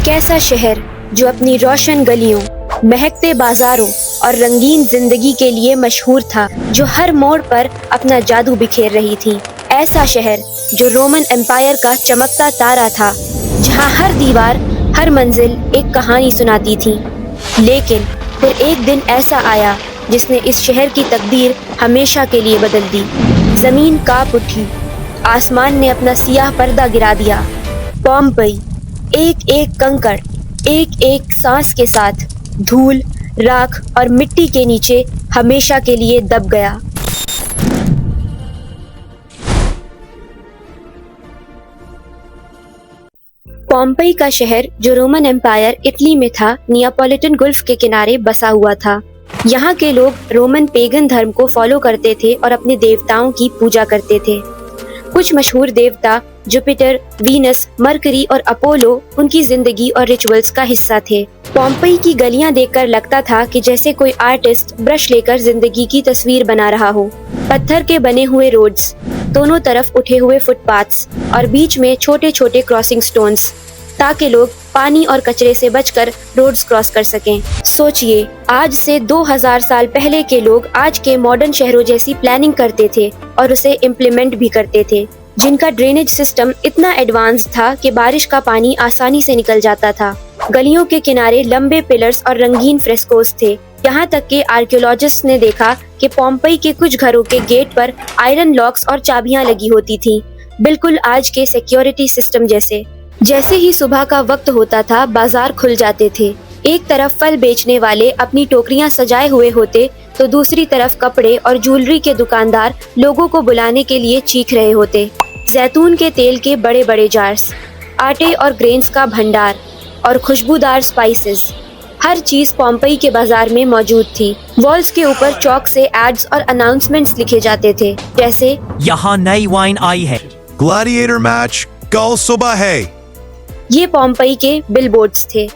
एक ऐसा शहर जो अपनी रोशन गलियों, महकते बाजारों और रंगीन जिंदगी के लिए मशहूर था, जो हर मोड़ पर अपना जादू बिखेर रही थी। ऐसा शहर जो रोमन एम्पायर का चमकता तारा था, जहां हर दीवार, हर मंजिल एक कहानी सुनाती थी। लेकिन फिर एक दिन ऐसा आया जिसने इस शहर की तकदीर हमेशा के लिए बदल दी। जमीन कांप उठी, आसमान ने अपना सियाह पर्दा गिरा दिया। पोम्पेई एक एक कंकड़, एक एक सांस के साथ धूल, राख और मिट्टी के नीचे हमेशा के लिए दब गया। पोम्पेई का शहर, जो रोमन एम्पायर इटली में था, नियापोलिटन गुल्फ के किनारे बसा हुआ था। यहाँ के लोग रोमन पेगन धर्म को फॉलो करते थे और अपने देवताओं की पूजा करते थे। कुछ मशहूर देवता जुपिटर, वीनस, मरकरी और अपोलो उनकी जिंदगी और रिचुअल्स का हिस्सा थे। पोम्पेई की गलियां देखकर लगता था कि जैसे कोई आर्टिस्ट ब्रश लेकर जिंदगी की तस्वीर बना रहा हो। पत्थर के बने हुए रोड्स, दोनों तरफ उठे हुए फुटपाथ्स और बीच में छोटे छोटे क्रॉसिंग स्टोन्स, ताकि लोग पानी और कचरे से बचकर रोड्स क्रॉस कर सकें। सोचिए, आज से 2000 साल पहले के लोग आज के मॉडर्न शहरों जैसी प्लानिंग करते थे और उसे इम्प्लीमेंट भी करते थे, जिनका ड्रेनेज सिस्टम इतना एडवांस था कि बारिश का पानी आसानी से निकल जाता था। गलियों के किनारे लंबे पिलर्स और रंगीन फ्रेस्कोस थे। यहाँ तक कि आर्कियोलॉजिस्ट ने देखा कि पोम्पेई के कुछ घरों के गेट पर आयरन लॉक्स और चाबियां लगी होती थी, बिल्कुल आज के सिक्योरिटी सिस्टम जैसे। जैसे ही सुबह का वक्त होता था, बाजार खुल जाते थे। एक तरफ फल बेचने वाले अपनी टोकरियां सजाए हुए होते, तो दूसरी तरफ कपड़े और ज्वेलरी के दुकानदार लोगों को बुलाने के लिए चीख रहे होते। जैतून के तेल के बड़े बड़े जार्स, आटे और ग्रेन्स का भंडार और खुशबूदार स्पाइसेस, हर चीज पोम्पेई के बाजार में मौजूद थी। वॉल्स के ऊपर चौक से एड्स और अनाउंसमेंट्स लिखे जाते थे, जैसे यहाँ नई वाइन आई है, ग्लैडिएटर मैच कल सुबह है। ये पोम्पेई के बिलबोर्ड्स थे।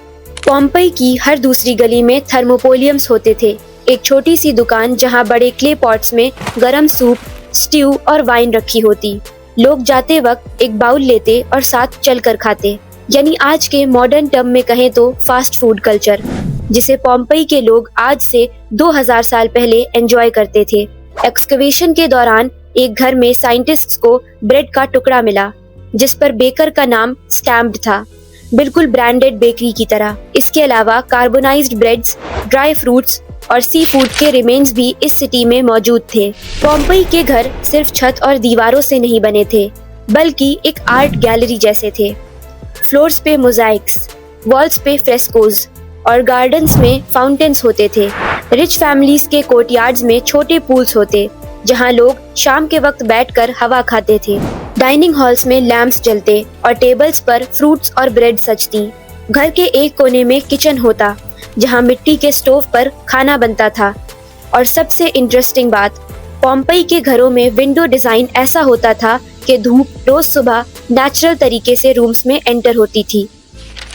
पोम्पेई की हर दूसरी गली में थर्मोपोलियम्स होते थे, एक छोटी सी दुकान जहाँ बड़े क्ले पॉट्स में गरम सूप, स्ट्यू और वाइन रखी होती। लोग जाते वक्त एक बाउल लेते और साथ चलकर खाते, यानी आज के मॉडर्न टर्म में कहें तो फास्ट फूड कल्चर, जिसे पोम्पेई के लोग आज से 2000 साल पहले एंजॉय करते थे। एक्सकवेशन के दौरान एक घर में साइंटिस्ट्स को ब्रेड का टुकड़ा मिला, जिस पर बेकर का नाम स्टैम्प्ड था, बिल्कुल ब्रांडेड बेकरी की तरह। इसके अलावा कार्बोनाइज्ड ब्रेड्स, ड्राई फ्रूट्स और सी फूड के रिमेन्स भी इस सिटी में मौजूद थे। पोम्पेई के घर सिर्फ छत और दीवारों से नहीं बने थे, बल्कि एक आर्ट गैलरी जैसे थे। फ्लोर्स पे मोज़ाइक्स, वॉल्स पे फ्रेस्कोज और गार्डन्स में फाउंटेन्स होते थे। रिच फैमिलीज के कोर्टयार्ड्स में छोटे पूल्स होते, जहां लोग शाम के वक्त बैठकर हवा खाते थे। डाइनिंग हॉल्स में लैंप्स जलते और टेबल्स पर फ्रूट्स और ब्रेड सजती। घर के एक कोने में किचन होता, जहां मिट्टी के स्टोव पर खाना बनता था। और सबसे इंटरेस्टिंग बात, पोम्पेई के घरों में विंडो डिजाइन ऐसा होता था कि धूप रोज सुबह नेचुरल तरीके से रूम्स में एंटर होती थी।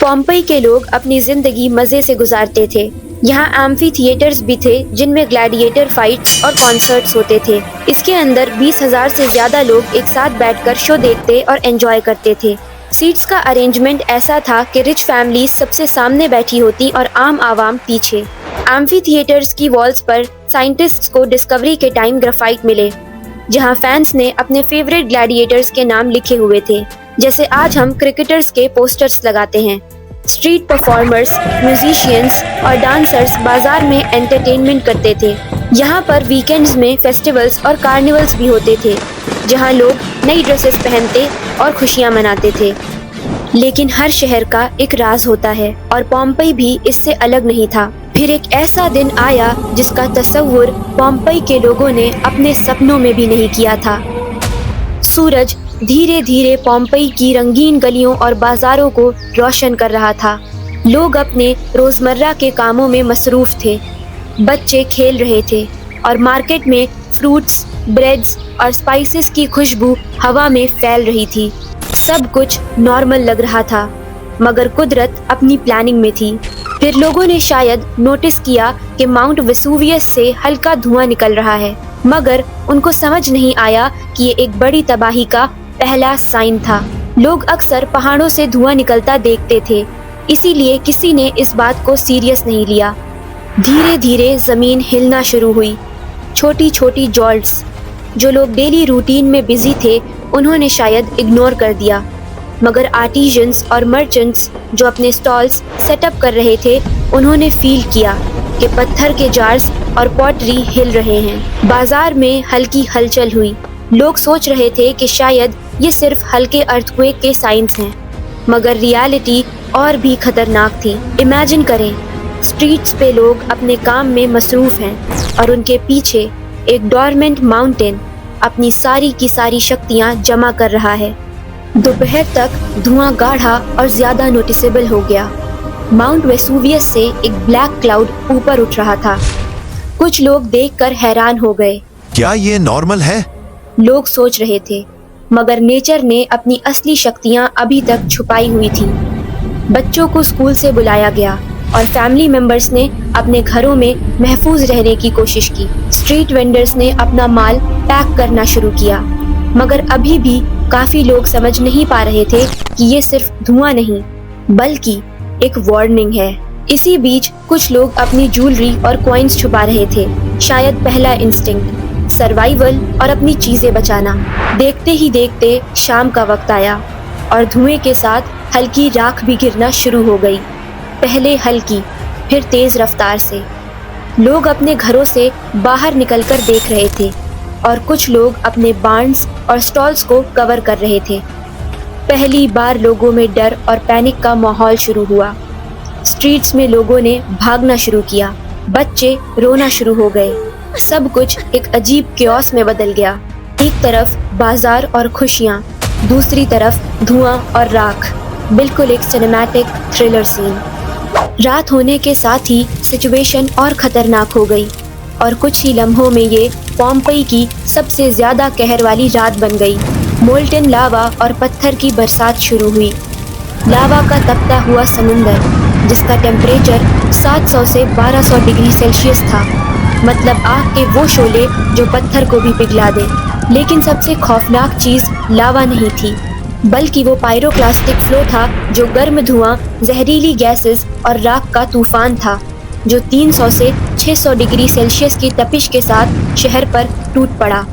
पोम्पेई के लोग अपनी जिंदगी मजे से गुजारते थे। यहाँ एम्फी थिएटर्स भी थे, जिनमें ग्लैडिएटर फाइट्स और कॉन्सर्ट्स होते थे। इसके अंदर 20,000 से ज्यादा लोग एक साथ बैठकर शो देखते और एंजॉय करते थे। सीट्स का अरेंजमेंट ऐसा था कि रिच फैमिलीज सबसे सामने बैठी होती और आम आवाम पीछे। एम्फी थिएटर्स की वॉल्स पर साइंटिस्ट्स को डिस्कवरी के टाइम ग्राफाइट मिले, जहां फैंस ने अपने फेवरेट ग्लैडिएटर्स के नाम लिखे हुए थे, जैसे आज हम क्रिकेटर्स के पोस्टर्स लगाते हैं। स्ट्रीट परफॉर्मर्स, म्यूजिशियंस और डांसर्स बाजार में एंटरटेनमेंट करते थे। यहाँ पर वीकेंड्स में फेस्टिवल्स और कार्निवल्स भी होते थे, जहाँ लोग नई ड्रेसेस पहनते और खुशियाँ मनाते थे। लेकिन हर शहर का एक राज होता है, और पोम्पेई भी इससे अलग नहीं था। फिर एक ऐसा दिन आया जिसका तस्वुर पोम्पेई के लोगों ने अपने सपनों में भी नहीं किया था। सूरज धीरे धीरे पोम्पेई की रंगीन गलियों और बाजारों को रोशन कर रहा था। लोग अपने रोजमर्रा के कामों में मसरूफ थे, बच्चे खेल रहे थे और मार्केट में फ्रूट्स, ब्रेड्स और स्पाइसेस की खुशबू हवा में फैल रही थी। सब कुछ नॉर्मल लग रहा था, मगर कुदरत अपनी प्लानिंग में थी। फिर लोगों ने शायद नोटिस किया कि माउंट वेसुवियस से हल्का धुआं निकल रहा है, मगर उनको समझ नहीं आया कि ये एक बड़ी तबाही का पहला साइन था। लोग अक्सर पहाड़ों से धुआं निकलता देखते थे, इसीलिए किसी ने इस बात को सीरियस नहीं लिया। धीरे धीरे जमीन हिलना शुरू हुई। छोटी छोटी जॉल्ट्स जो लोग डेली रूटीन में बिजी थे उन्होंने शायद इग्नोर कर दिया, मगर आर्टिजन्स और मर्चेंट्स जो अपने स्टॉल्स सेटअप कर रहे थे उन्होंने फील किया कि पत्थर के जार्स और पॉटरी हिल रहे हैं। बाजार में हल्की हलचल हुई। लोग सोच रहे थे कि शायद ये सिर्फ हल्के अर्थक्वेक के साइंस हैं, मगर रियलिटी और भी खतरनाक थी। इमेजिन करें, स्ट्रीट्स पे लोग अपने काम में मसरूफ हैं और उनके पीछे एक डोरमेंट माउंटेन अपनी सारी की सारी शक्तियां जमा कर रहा है। दोपहर तक धुआं गाढ़ा और ज्यादा नोटिसेबल हो गया। माउंट वेसुवियस से एक ब्लैक क्लाउड ऊपर उठ रहा था। कुछ लोग देखकर हैरान हो गए। क्या ये नॉर्मल है? लोग सोच रहे थे, मगर नेचर ने अपनी असली शक्तियां अभी तक छुपाई हुई थी। बच्चों को स्कूल से बुलाया गया और फैमिली मेंबर्स ने अपने घरों में महफूज रहने की कोशिश की। स्ट्रीट वेंडर्स ने अपना माल पैक करना शुरू किया, मगर अभी भी काफी लोग समझ नहीं पा रहे थे कि ये सिर्फ धुआं नहीं बल्कि एक वार्निंग है। इसी बीच कुछ लोग अपनी ज्वेलरी और कॉइन्स छुपा रहे थे। शायद पहला इंस्टिंक्ट, सर्वाइवल और अपनी चीजें बचाना। देखते ही देखते शाम का वक्त आया और धुएं के साथ हल्की राख भी गिरना शुरू हो गई। पहले हल्की, फिर तेज रफ्तार से। लोग अपने घरों से बाहर निकलकर देख रहे थे और कुछ लोग अपने बार्न्स और स्टॉल्स को कवर कर रहे थे। पहली बार लोगों में डर और पैनिक का माहौल शुरू हुआ। स्ट्रीट्स में लोगों ने भागना शुरू किया, बच्चे रोना शुरू हो गए। सब कुछ एक अजीब क्योस में बदल गया। एक तरफ बाजार और खुशियाँ, दूसरी तरफ धुआं और राख। बिल्कुल एक सिनेमैटिक थ्रिलर सीन। रात होने के साथ ही सिचुएशन और खतरनाक हो गई और कुछ ही लम्हों में ये पोम्पेई की सबसे ज्यादा कहर वाली रात बन गई। मोल्टन लावा और पत्थर की बरसात शुरू हुई। लावा का तपता हुआ समुंदर जिसका टेम्परेचर 700 से 1200 डिग्री सेल्सियस था, मतलब आग के वो शोले जो पत्थर को भी पिघला दे। लेकिन सबसे खौफनाक चीज लावा नहीं थी, बल्कि वो पायरोक्लास्टिक फ्लो था जो गर्म धुआं, जहरीली गैसेस और राख का तूफान था जो 300 से 600 डिग्री सेल्सियस की तपिश के साथ शहर पर टूट पड़ा।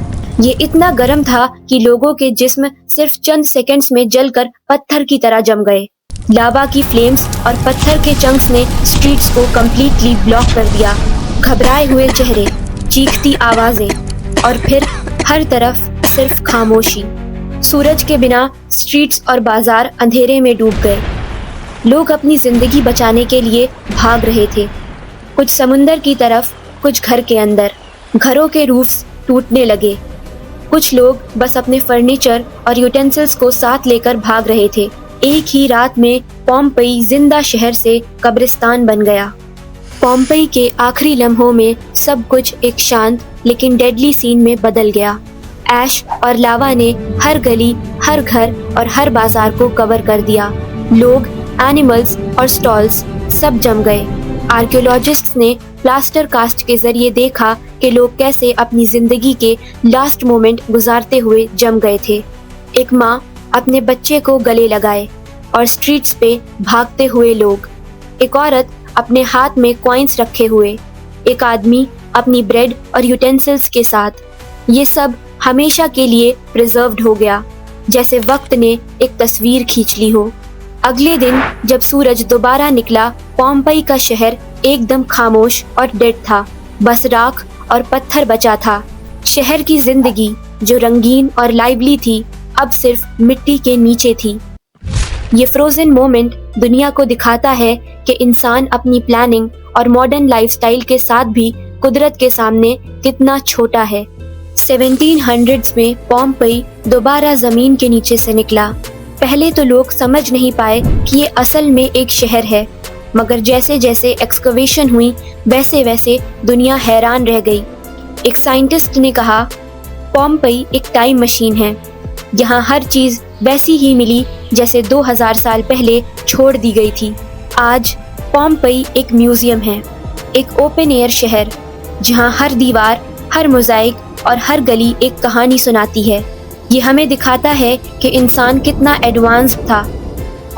ये इतना गर्म था कि लोगों के जिस्म सिर्फ चंद सेकंड्स में जलकर पत्थर की तरह जम गए। लावा की फ्लेम्स और पत्थर के चंक्स ने स्ट्रीट्स को कंप्लीटली ब्लॉक कर दिया। घबराए हुए चेहरे, चीखती आवाजें और फिर हर तरफ सिर्फ खामोशी। सूरज के बिना स्ट्रीट्स और बाजार अंधेरे में डूब गए। लोग अपनी जिंदगी बचाने के लिए भाग रहे थे, कुछ समुंदर की तरफ, कुछ घर के अंदर। घरों के रूफ्स टूटने लगे। कुछ लोग बस अपने फर्नीचर और यूटेंसिल्स को साथ लेकर भाग रहे थे। एक ही रात में पोम्पेई जिंदा शहर से कब्रिस्तान बन गया। पोम्पेई के आखिरी लम्हों में सब कुछ एक शांत लेकिन डेडली सीन में बदल गया। ऐश और लावा ने हर गली, हर घर और हर बाजार को कवर कर दिया। लोग, एनिमल्स और स्टॉल्स सब जम गए। आर्कियोलॉजिस्ट्स ने प्लास्टर कास्ट के जरिए देखा कि लोग कैसे अपनी जिंदगी के लास्ट मोमेंट गुजारते हुए जम गए थे। एक माँ अपने बच्चे को गले लगाए और स्ट्रीट्स पे भागते हुए लोग। एक औरत अपने हाथ में कॉइन्स रखे हुए। एक आदमी अपनी ब्रेड और यूटेंसिल्स के साथ। ये सब हमेशा के लिए प्रिजर्व्ड हो गया, जैसे वक्त ने एक तस्वीर खींच ली हो। अगले दिन जब सूरज दोबारा निकला, पोम्पेई का शहर एकदम खामोश और डेड था। बस राख और पत्थर बचा था। शहर की जिंदगी जो रंगीन और लाइवली थी, अब सिर्फ मिट्टी के नीचे थी। ये फ्रोजन मोमेंट दुनिया को दिखाता है कि इंसान अपनी प्लानिंग और मॉडर्न लाइफस्टाइल के साथ भी कुदरत के सामने कितना छोटा है। 1700s में पोम्पेई दोबारा जमीन के नीचे से निकला। पहले तो लोग समझ नहीं पाए कि ये असल में एक शहर है, मगर जैसे जैसे एक्सकवेशन हुई वैसे वैसे दुनिया हैरान रह गई। एक साइंटिस्ट ने कहा, पोम्पेई एक टाइम मशीन है। यहाँ हर चीज वैसी ही मिली जैसे 2000 साल पहले छोड़ दी गई थी। आज पोम्पेई एक म्यूजियम है, एक ओपन एयर शहर जहाँ हर दीवार, हर मोज़ाइक और हर गली एक कहानी सुनाती है। ये हमें दिखाता है कि इंसान कितना एडवांस था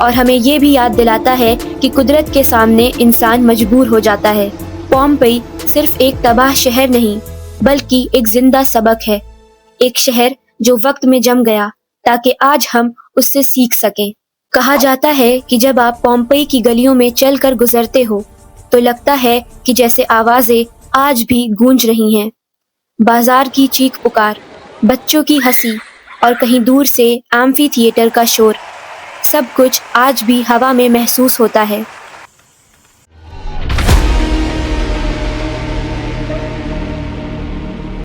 और हमें ये भी याद दिलाता है कि कुदरत के सामने इंसान मजबूर हो जाता है। पोम्पेई सिर्फ एक तबाह शहर नहीं, बल्कि एक जिंदा सबक है। एक शहर जो वक्त में जम गया ताकि आज हम उससे सीख सकें। कहा जाता है कि जब आप पोम्पेई की गलियों में चलकर गुजरते हो तो लगता है कि जैसे आवाजें आज भी गूंज रही हैं। बाजार की चीख पुकार, बच्चों की हंसी और कहीं दूर से एम्फी थिएटर का शोर, सब कुछ आज भी हवा में महसूस होता है।